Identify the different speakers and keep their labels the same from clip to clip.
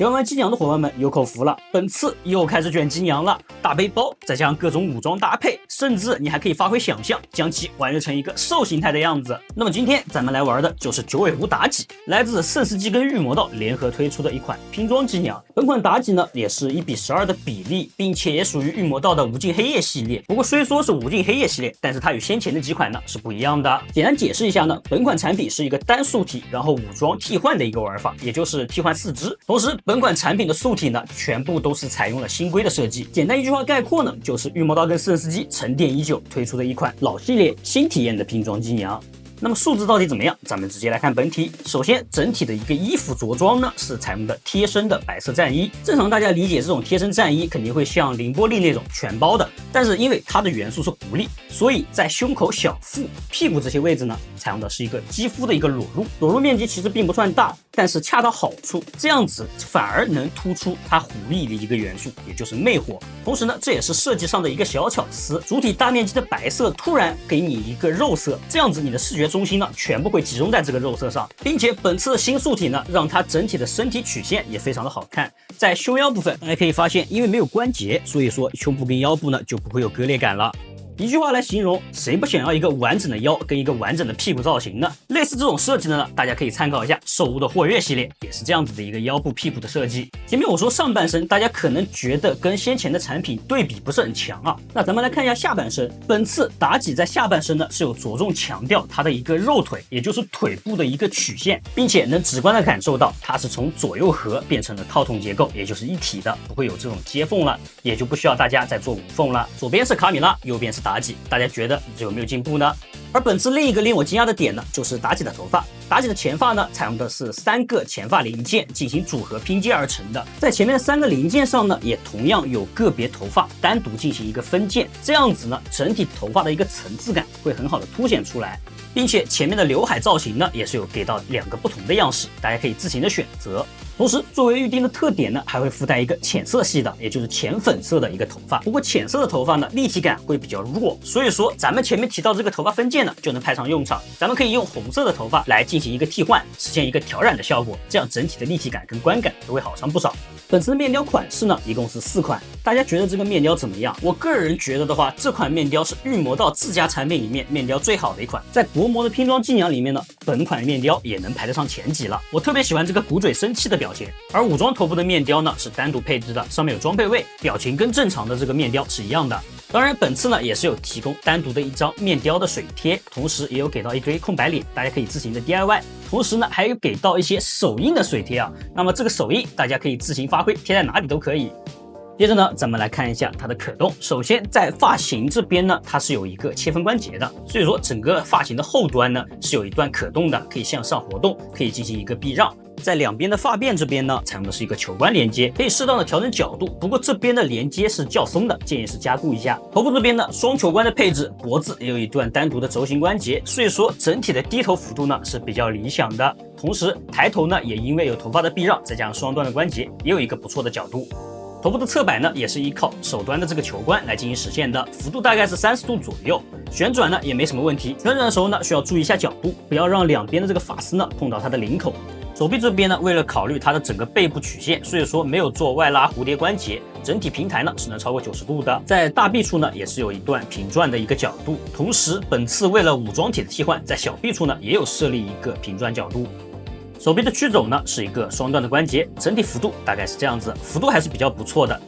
Speaker 1: 聊完机娘的伙伴们有口福了，本次又开始卷机娘了。大背包再加上各种武装搭配，甚至你还可以发挥想象，将其还原成一个兽形态的样子。那么今天咱们来玩的就是九尾狐妲己，来自圣司机跟御魔道联合推出的一款拼装机娘。本款妲己呢也是1:12的比例，并且也属于御魔道的无尽黑夜系列。不过虽说是无尽黑夜系列，但是它与先前的几款呢是不一样的。简单解释一下呢，本款产品是一个单素体，然后武装替换的一个玩法，也就是替换4只。同时本款产品的素体呢全部都是采用了新规的设计。简单一句话概括呢，就是御魔道跟圣司机沉淀已久推出的一款老系列新体验的拼装机娘。那么素质到底怎么样？咱们直接来看本体。首先，整体的一个衣服着装呢是采用的贴身的白色战衣。正常大家理解这种贴身战衣肯定会像凌波丽那种全包的，但是因为它的元素是狐狸，所以在胸口、小腹、屁股这些位置呢，采用的是一个肌肤的一个裸露。裸露面积其实并不算大，但是恰到好处，这样子反而能突出它狐狸的一个元素，也就是魅惑。同时呢，这也是设计上的一个小巧思，主体大面积的白色突然给你一个肉色，这样子你的视觉中心呢全部会集中在这个肉色上，并且本次的新素体呢，让它整体的身体曲线也非常的好看。在胸腰部分，大家可以发现，因为没有关节，所以说胸部跟腰部呢就不会有割裂感了。一句话来形容，谁不想要一个完整的腰跟一个完整的屁股造型呢？类似这种设计的呢，大家可以参考一下兽屋的霍月系列，也是这样子的一个腰部屁股的设计。前面我说上半身，大家可能觉得跟先前的产品对比不是很强啊，那咱们来看一下下半身。本次妲己在下半身呢是有着重强调它的一个肉腿，也就是腿部的一个曲线，并且能直观的感受到它是从左右合变成了套筒结构，也就是一体的，不会有这种接缝了，也就不需要大家再做无缝了。左边是卡米拉，右边是妲己，大家觉得这有没有进步呢？而本次另一个令我惊讶的点呢，就是妲己的头发。妲己的前发呢，采用的是3个前发零件进行组合拼接而成的，在前面的3个零件上呢，也同样有个别头发单独进行一个分件，这样子呢，整体头发的一个层次感会很好的凸显出来。并且前面的刘海造型呢，也是有给到2个不同的样式，大家可以自行的选择。同时，作为预定的特点呢，还会附带一个浅色系的，也就是浅粉色的一个头发。不过浅色的头发呢，立体感会比较弱，所以说咱们前面提到这个头发分件呢，就能派上用场。咱们可以用红色的头发来进行一个替换，实现一个挑染的效果，这样整体的立体感跟观感都会好上不少。本次的面雕款式呢，一共是4款。大家觉得这个面雕怎么样？我个人觉得的话，这款面雕是御魔道自家产品里面面雕最好的一款。在国模的拼装机娘里面呢，本款面雕也能排得上前几了。我特别喜欢这个鼓嘴生气的表情，而武装头部的面雕呢是单独配置的，上面有装配位，表情跟正常的这个面雕是一样的。当然，本次呢也是有提供单独的一张面雕的水贴，同时也有给到一堆空白脸，大家可以自行的 DIY。同时呢，还有给到一些手印的水贴啊，那么这个手印大家可以自行发挥，贴在哪里都可以。接着呢，咱们来看一下它的可动。首先在发型这边呢，它是有一个切分关节的，所以说整个发型的后端呢是有一段可动的，可以向上活动，可以进行一个避让。在两边的发辫这边呢，采用的是一个球关连接，可以适当的调整角度，不过这边的连接是较松的，建议是加固一下。头部这边呢，双球关的配置，脖子也有一段单独的轴形关节，所以说整体的低头幅度呢是比较理想的。同时抬头呢，也因为有头发的避让，再加上双段的关节，也有一个不错的角度。头部的侧摆呢，也是依靠手端的这个球关来进行实现的，幅度大概是30度左右。旋转呢也没什么问题，旋转的时候呢需要注意一下角度，不要让两边的这个发丝呢碰到它的领口。手臂这边呢，为了考虑它的整个背部曲线，所以说没有做外拉蝴蝶关节，整体平台呢是能超过90度的。在大臂处呢也是有一段平转的一个角度，同时本次为了武装体的替换，在小臂处呢也有设立一个平转角度。手臂的曲肘呢是一个双段的关节，整体幅度大概是这样子，幅度还是比较不错的。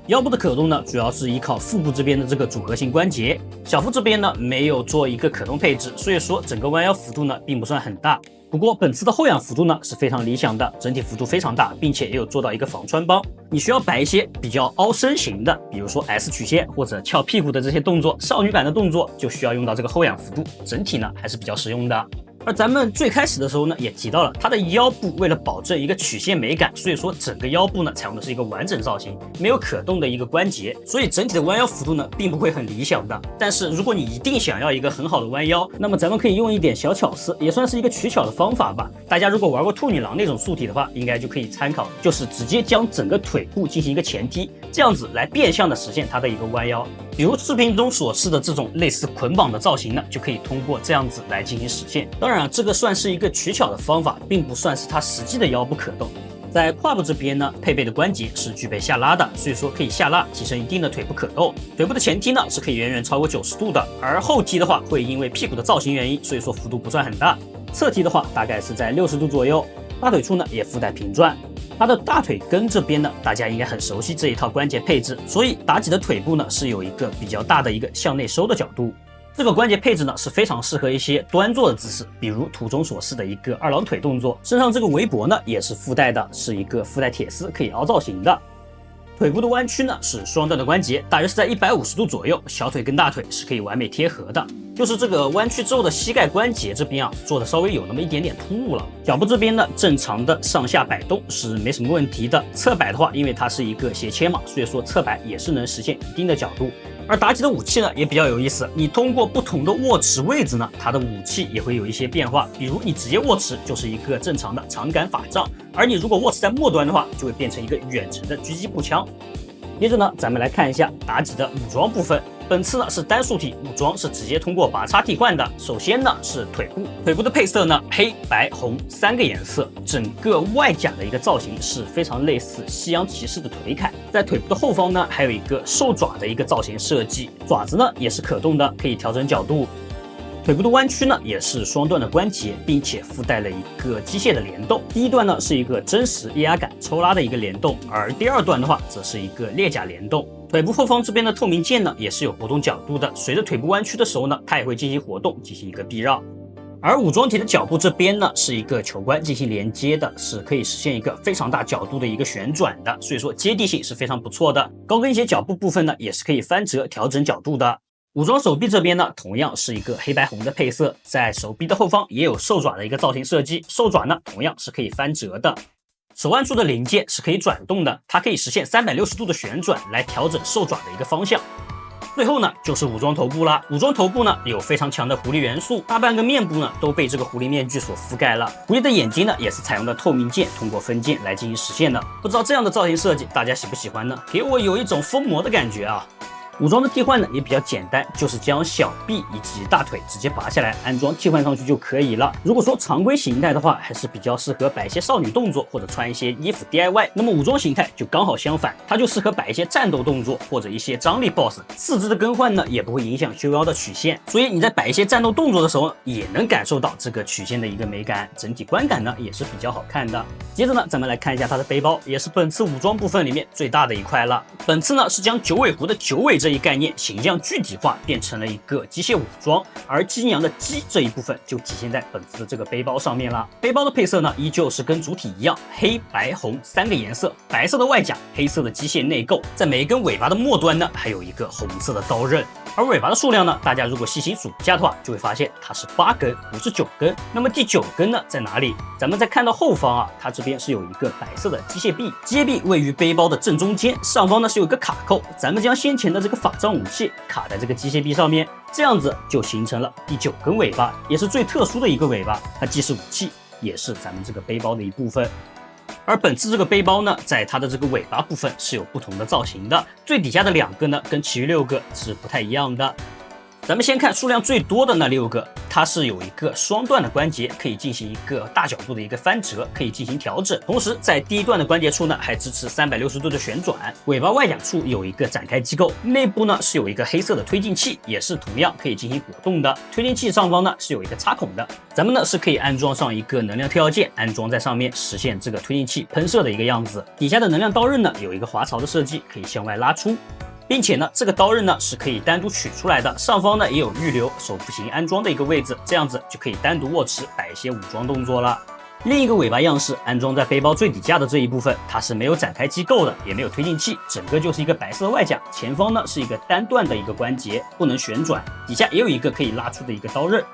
Speaker 1: 腰部的可动呢，主要是依靠腹部这边的这个组合性关节，小腹这边呢没有做一个可动配置，所以说整个弯腰幅度呢并不算很大。不过本次的后仰幅度呢是非常理想的，整体幅度非常大，并且也有做到一个防穿帮。你需要摆一些比较凹身型的，比如说 S 曲线或者翘屁股的这些动作，少女感的动作，就需要用到这个后仰幅度，整体呢还是比较实用的。而咱们最开始的时候呢，也提到了它的腰部为了保证一个曲线美感，所以说整个腰部呢采用的是一个完整造型，没有可动的一个关节，所以整体的弯腰幅度呢并不会很理想的。但是如果你一定想要一个很好的弯腰，那么咱们可以用一点小巧思，也算是一个取巧的方法吧。大家如果玩过兔女郎那种素体的话，应该就可以参考，就是直接将整个腿部进行一个前踢，这样子来变相的实现它的一个弯腰。比如视频中所示的这种类似捆绑的造型呢，就可以通过这样子来进行实现。当然这个算是一个取巧的方法，并不算是它实际的腰部可动。在胯部这边呢，配备的关节是具备下拉的，所以说可以下拉提升一定的腿部可动。腿部的前踢呢是可以远远超过90度的，而后踢的话会因为屁股的造型原因，所以说幅度不算很大。侧踢的话大概是在60度左右。大腿处呢也附带平转。它的大腿根这边呢，大家应该很熟悉这一套关节配置，所以妲己的腿部呢是有一个比较大的一个向内收的角度。这个关节配置呢是非常适合一些端坐的姿势，比如图中所示的一个二郎腿动作。身上这个围脖呢也是附带的，是一个附带铁丝，可以凹造型的。腿部的弯曲呢是双段的关节，大约是在150度左右，小腿跟大腿是可以完美贴合的。就是这个弯曲之后的膝盖关节这边啊，做的稍微有那么一点点突兀了。脚部这边呢，正常的上下摆动是没什么问题的。侧摆的话，因为它是一个斜切嘛，所以说侧摆也是能实现一定的角度。而妲己的武器呢也比较有意思，你通过不同的握持位置呢，它的武器也会有一些变化。比如你直接握持就是一个正常的长杆法杖，而你如果握持在末端的话，就会变成一个远程的狙击步枪。接着呢，咱们来看一下妲己的武装部分。本次呢是单数体武装，是直接通过拔插替换的。首先呢是腿部，腿部的配色呢黑白红3个颜色，整个外甲的一个造型是非常类似西洋骑士的腿铠。在腿部的后方呢还有一个兽爪的一个造型设计，爪子呢也是可动的，可以调整角度。腿部的弯曲呢也是双段的关节，并且附带了一个机械的联动。第一段呢是一个真实液压杆抽拉的一个联动，而第二段的话则是一个裂甲联动。腿部后方这边的透明键呢也是有活动角度的，随着腿部弯曲的时候呢，它也会进行活动，进行一个避让。而武装体的脚部这边呢是一个球关进行连接的，是可以实现一个非常大角度的一个旋转的，所以说接地性是非常不错的。高跟鞋脚部部分呢也是可以翻折调整角度的。武装手臂这边呢，同样是一个黑白红的配色，在手臂的后方也有兽爪的一个造型设计，兽爪呢同样是可以翻折的。手腕处的零件是可以转动的，它可以实现360度的旋转来调整兽爪的一个方向。最后呢就是武装头部啦，武装头部呢有非常强的狐狸元素，大半个面部呢都被这个狐狸面具所覆盖了。狐狸的眼睛呢也是采用了透明键，通过分键来进行实现的。不知道这样的造型设计大家喜不喜欢呢？给我有一种疯魔的感觉啊！武装的替换呢也比较简单，就是将小臂以及大腿直接拔下来安装替换上去就可以了。如果说常规形态的话，还是比较适合摆一些少女动作或者穿一些衣服 DIY。那么武装形态就刚好相反，它就适合摆一些战斗动作或者一些张力 BOSS。四肢的更换呢也不会影响修腰的曲线，所以你在摆一些战斗动作的时候也能感受到这个曲线的一个美感，整体观感呢也是比较好看的。接着呢，咱们来看一下它的背包，也是本次武装部分里面最大的一块了。本次呢是将九尾狐的九尾这一概念形象具体化，变成了一个机械武装，而机娘的机这一部分就体现在本次的这个背包上面了。背包的配色呢依旧是跟主体一样，黑白红3个颜色，白色的外甲，黑色的机械内构，在每一根尾巴的末端呢还有一个红色的刀刃。而尾巴的数量呢，大家如果细心数一下的话，就会发现它是8根，不是9根。那么第9根呢在哪里？咱们再看到后方啊，它这边是有一个白色的机械臂，机械臂位于背包的正中间，上方呢是有一个卡扣，咱们将先前的这个法杖武器卡在这个机械臂上面，这样子就形成了第9根尾巴，也是最特殊的一个尾巴，它既是武器，也是咱们这个背包的一部分。而本次这个背包呢，在它的这个尾巴部分是有不同的造型的，最底下的2个呢，跟其余6个是不太一样的。咱们先看数量最多的那6个，它是有一个双段的关节，可以进行一个大角度的一个翻折，可以进行调整。同时在第一段的关节处呢，还支持360度的旋转。尾巴外甲处有一个展开机构，内部呢是有一个黑色的推进器，也是同样可以进行活动的。推进器上方呢是有一个插孔的，咱们呢是可以安装上一个能量跳跃键，安装在上面，实现这个推进器喷射的一个样子。底下的能量刀刃呢有一个滑槽的设计，可以向外拉出。并且呢，这个刀刃呢是可以单独取出来的，上方呢也有预留手扶型安装的一个位置，这样子就可以单独握持摆一些武装动作了。另一个尾巴样式安装在背包最底下的这一部分，它是没有展开机构的，也没有推进器，整个就是一个白色的外甲，前方呢是一个单段的一个关节，不能旋转，底下也有一个可以拉出的一个刀刃。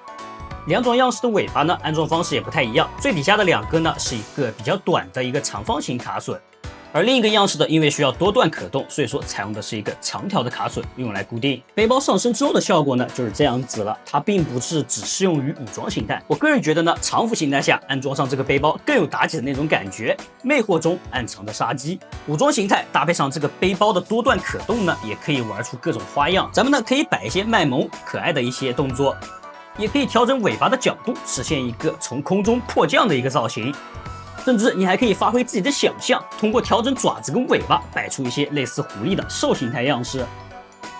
Speaker 1: 2种样式的尾巴呢，安装方式也不太一样，最底下的2个呢是一个比较短的一个长方形卡榫。而另一个样式的，因为需要多段可动，所以说采用的是一个长条的卡榫用来固定。背包上身之后的效果呢，就是这样子了。它并不是只适用于武装形态，我个人觉得呢，常服形态下安装上这个背包更有妲己的那种感觉，魅惑中暗藏的杀机。武装形态搭配上这个背包的多段可动呢，也可以玩出各种花样。咱们呢可以摆一些卖萌可爱的一些动作，也可以调整尾巴的角度，实现一个从空中迫降的一个造型。甚至你还可以发挥自己的想象，通过调整爪子跟尾巴，摆出一些类似狐狸的兽形态样式。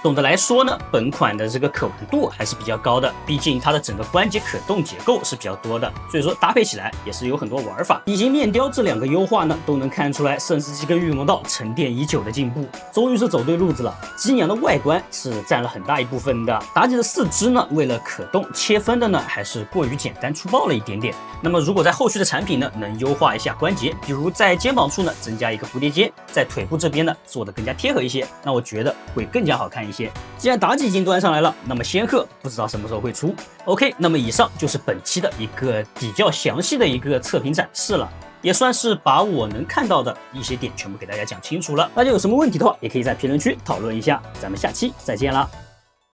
Speaker 1: 总的来说呢，本款的这个可玩度还是比较高的，毕竟它的整个关节可动结构是比较多的，所以说搭配起来也是有很多玩法。以及面雕这2个优化呢，都能看出来圣斯基跟御魔道沉淀已久的进步，终于是走对路子了。机娘的外观是占了很大一部分的，妲己的4肢呢，为了可动切分的呢，还是过于简单粗暴了一点点。那么如果在后续的产品呢，能优化一下关节，比如在肩膀处呢增加一个蝴蝶结，在腿部这边呢做的更加贴合一些，那我觉得会更加好看一些。既然妲己已经端上来了，那么仙鹤不知道什么时候会出。OK， 那么以上就是本期的一个比较详细的一个测评展示了，也算是把我能看到的一些点全部给大家讲清楚了。大家有什么问题的话，也可以在评论区讨论一下。咱们下期再见啦！